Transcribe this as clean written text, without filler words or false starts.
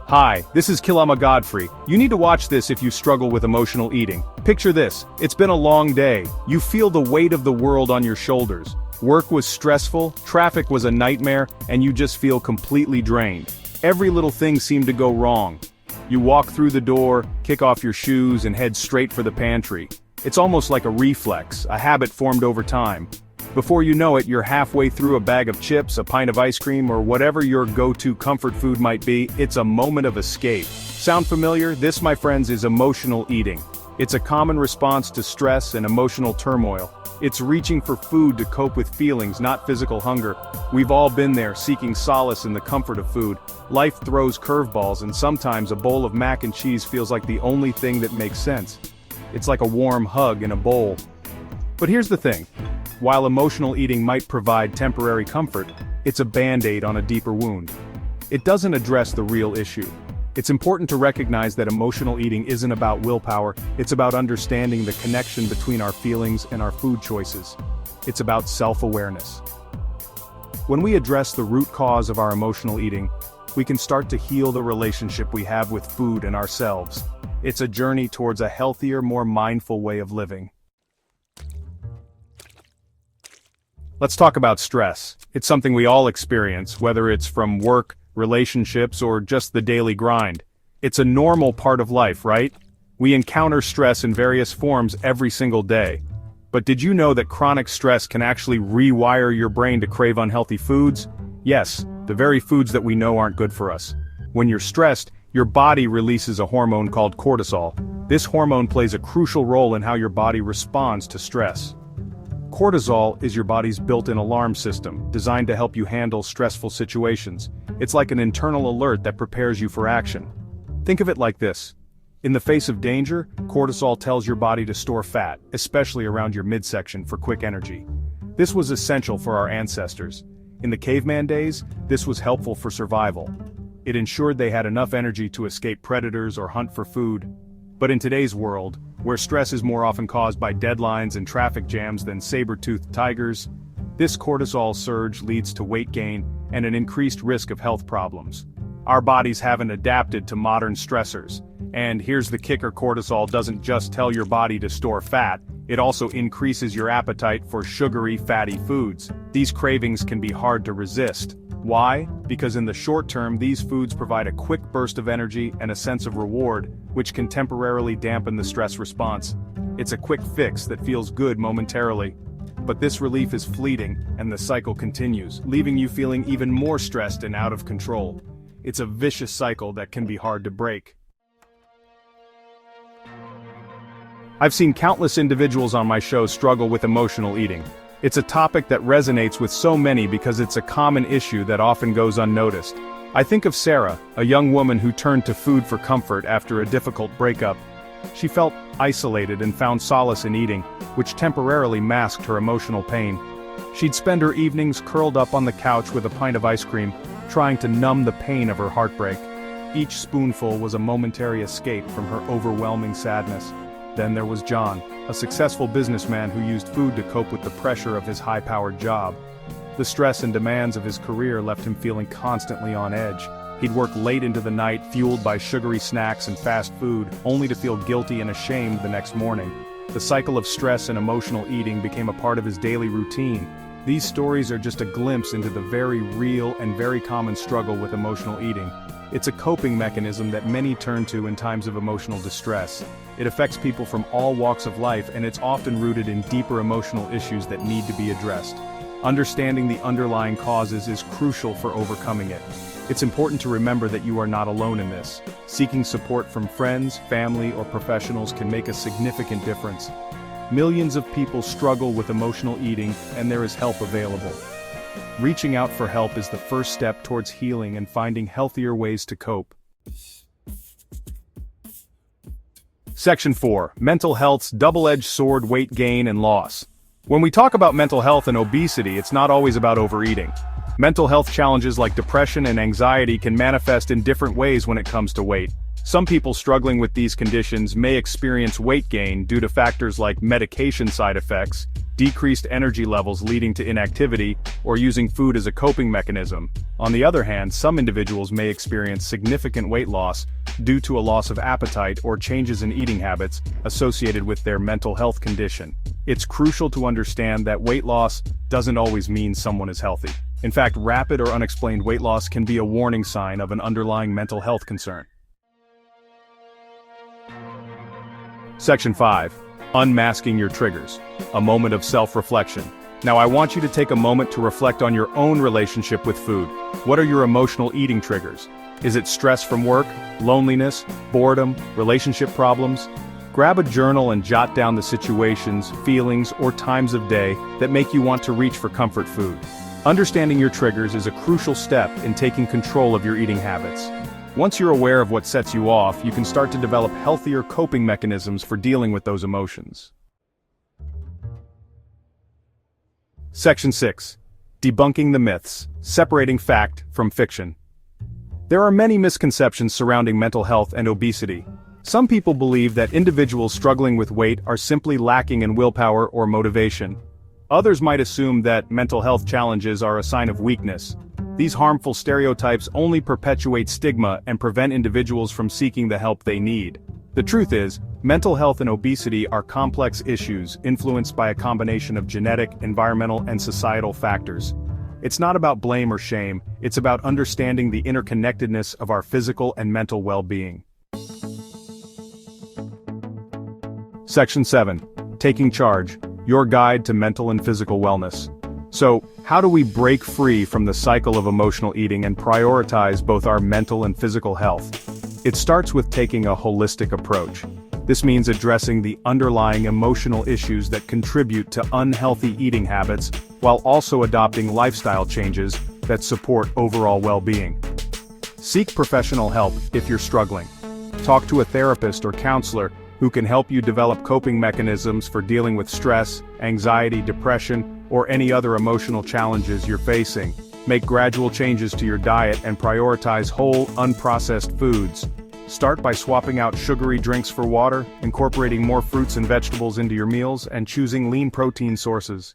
Hi, this is Kilama Godfrey. You need to watch this if you struggle with emotional eating. Picture this, it's been a long day. You feel the weight of the world on your shoulders. Work was stressful, traffic was a nightmare, and you just feel completely drained. Every little thing seemed to go wrong. You walk through the door, kick off your shoes, and head straight for the pantry. It's almost like a reflex, a habit formed over time. Before you know it, you're halfway through a bag of chips, a pint of ice cream, or whatever your go-to comfort food might be. It's a moment of escape. Sound familiar? This, my friends, is emotional eating. It's a common response to stress and emotional turmoil. It's reaching for food to cope with feelings, not physical hunger. We've all been there, seeking solace in the comfort of food. Life throws curveballs, and sometimes a bowl of mac and cheese feels like the only thing that makes sense. It's like a warm hug in a bowl. But here's the thing. While emotional eating might provide temporary comfort, it's a band-aid on a deeper wound. It doesn't address the real issue. It's important to recognize that emotional eating isn't about willpower, it's about understanding the connection between our feelings and our food choices. It's about self-awareness. When we address the root cause of our emotional eating, we can start to heal the relationship we have with food and ourselves. It's a journey towards a healthier, more mindful way of living. Let's talk about stress. It's something we all experience, whether it's from work, relationships, or just the daily grind. It's a normal part of life, right? We encounter stress in various forms every single day. But did you know that chronic stress can actually rewire your brain to crave unhealthy foods? Yes, the very foods that we know aren't good for us. When you're stressed, your body releases a hormone called cortisol. This hormone plays a crucial role in how your body responds to stress. Cortisol is your body's built-in alarm system, designed to help you handle stressful situations. It's like an internal alert that prepares you for action. Think of it like this. In the face of danger, cortisol tells your body to store fat, especially around your midsection for quick energy. This was essential for our ancestors. In the caveman days, this was helpful for survival. It ensured they had enough energy to escape predators or hunt for food. But in today's world, where stress is more often caused by deadlines and traffic jams than saber-toothed tigers, this cortisol surge leads to weight gain and an increased risk of health problems. Our bodies haven't adapted to modern stressors. And here's the kicker: cortisol doesn't just tell your body to store fat, it also increases your appetite for sugary, fatty foods. These cravings can be hard to resist. Why? Because in the short term, these foods provide a quick burst of energy and a sense of reward, which can temporarily dampen the stress response. It's a quick fix that feels good momentarily. But this relief is fleeting, and the cycle continues, leaving you feeling even more stressed and out of control. It's a vicious cycle that can be hard to break. I've seen countless individuals on my show struggle with emotional eating. It's a topic that resonates with so many because it's a common issue that often goes unnoticed. I think of Sarah, a young woman who turned to food for comfort after a difficult breakup. She felt isolated and found solace in eating, which temporarily masked her emotional pain. She'd spend her evenings curled up on the couch with a pint of ice cream, trying to numb the pain of her heartbreak. Each spoonful was a momentary escape from her overwhelming sadness. Then there was John, a successful businessman who used food to cope with the pressure of his high-powered job. The stress and demands of his career left him feeling constantly on edge. He'd work late into the night, fueled by sugary snacks and fast food, only to feel guilty and ashamed the next morning. The cycle of stress and emotional eating became a part of his daily routine. These stories are just a glimpse into the very real and very common struggle with emotional eating. It's a coping mechanism that many turn to in times of emotional distress. It affects people from all walks of life, and it's often rooted in deeper emotional issues that need to be addressed. Understanding the underlying causes is crucial for overcoming it. It's important to remember that you are not alone in this. Seeking support from friends, family, or professionals can make a significant difference. Millions of people struggle with emotional eating, and there is help available. Reaching out for help is the first step towards healing and finding healthier ways to cope. Section 4. Mental Health's Double-Edged Sword: Weight Gain and Loss. When we talk about mental health and obesity, it's not always about overeating. Mental health challenges like depression and anxiety can manifest in different ways when it comes to weight. Some people struggling with these conditions may experience weight gain due to factors like medication side effects, decreased energy levels leading to inactivity, or using food as a coping mechanism. On the other hand, some individuals may experience significant weight loss due to a loss of appetite or changes in eating habits associated with their mental health condition. It's crucial to understand that weight loss doesn't always mean someone is healthy. In fact, rapid or unexplained weight loss can be a warning sign of an underlying mental health concern. Section 5. Unmasking your triggers. A moment of self-reflection. Now I want you to take a moment to reflect on your own relationship with food. What are your emotional eating triggers? Is it stress from work, loneliness, boredom, relationship problems? Grab a journal and jot down the situations, feelings, or times of day that make you want to reach for comfort food. Understanding your triggers is a crucial step in taking control of your eating habits. Once you're aware of what sets you off, you can start to develop healthier coping mechanisms for dealing with those emotions. Section 6. Debunking the myths, separating fact from fiction. There are many misconceptions surrounding mental health and obesity. Some people believe that individuals struggling with weight are simply lacking in willpower or motivation. Others might assume that mental health challenges are a sign of weakness. These harmful stereotypes only perpetuate stigma and prevent individuals from seeking the help they need. The truth is, mental health and obesity are complex issues influenced by a combination of genetic, environmental, and societal factors. It's not about blame or shame, it's about understanding the interconnectedness of our physical and mental well-being. Section 7. Taking Charge. Your guide to mental and physical wellness. So, how do we break free from the cycle of emotional eating and prioritize both our mental and physical health? It starts with taking a holistic approach. This means addressing the underlying emotional issues that contribute to unhealthy eating habits, while also adopting lifestyle changes that support overall well-being. Seek professional help if you're struggling. Talk to a therapist or counselor who can help you develop coping mechanisms for dealing with stress, anxiety, depression, or any other emotional challenges you're facing. Make gradual changes to your diet and prioritize whole, unprocessed foods. Start by swapping out sugary drinks for water, incorporating more fruits and vegetables into your meals, and choosing lean protein sources.